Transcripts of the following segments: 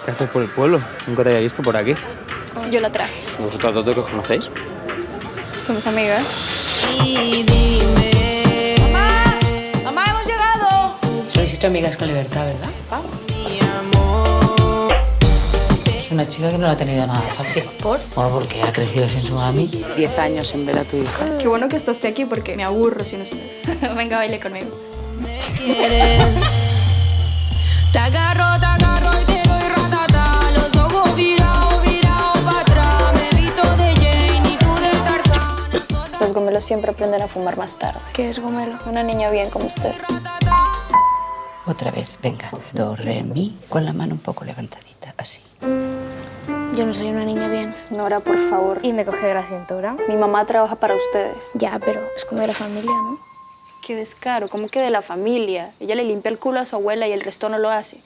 ¿Qué haces por el pueblo? Nunca te había visto por aquí. Yo la traje. ¿Vosotras dos de qué os conocéis? Somos amigas. ¡Mamá, hemos llegado! Sois hecho amigas con libertad, ¿verdad? Vamos. Es una chica que no la ha tenido nada fácil. ¿Por? Bueno, porque ha crecido sin su mami. 10 años en ver a tu hija. Qué bueno que estás aquí porque me aburro si no estoy. Venga, baile conmigo. Te agarro y te doy ratata. Los ojos virados para atrás. Me visto de Jane y tú de Tarzán. Los gomelos siempre aprenden a fumar más tarde. ¿Qué es gomelo? Una niña bien como usted. Otra vez, venga. Do, re, mi, con la mano un poco levantadita, así. Yo no soy una niña bien. Nora, por favor. Y me coge de la cintura. Mi mamá trabaja para ustedes. Ya, pero es como de la familia, ¿no? Qué descaro, ¿cómo que de la familia? Ella le limpia el culo a su abuela y el resto no lo hace.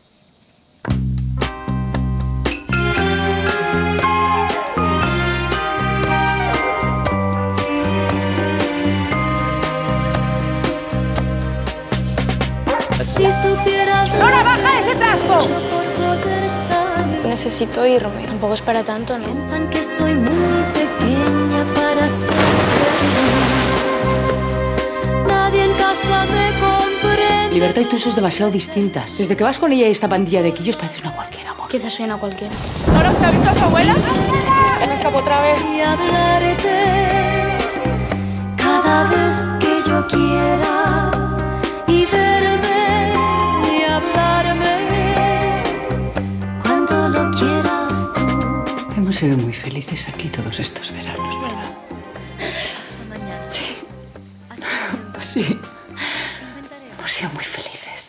Si supieras. ¡Nora, baja ese trasco! Necesito irme. Tampoco es para tanto, ¿no? Piensan que soy muy pequeña para ser feliz. Nadie en casa me comprende. Libertad y tú sois demasiado distintas. Desde que vas con ella y esta pandilla de quillos pareces una cualquiera, amor. Quizás soy una cualquiera. ¿Nora, usted ha visto a su abuela? Se me escapó otra vez. Y hablarte cada vez que yo quiera. Y verme y hablarme cuando lo quieras tú. Hemos sido muy felices aquí todos estos veranos, ¿verdad? Sí. Hemos sido muy felices.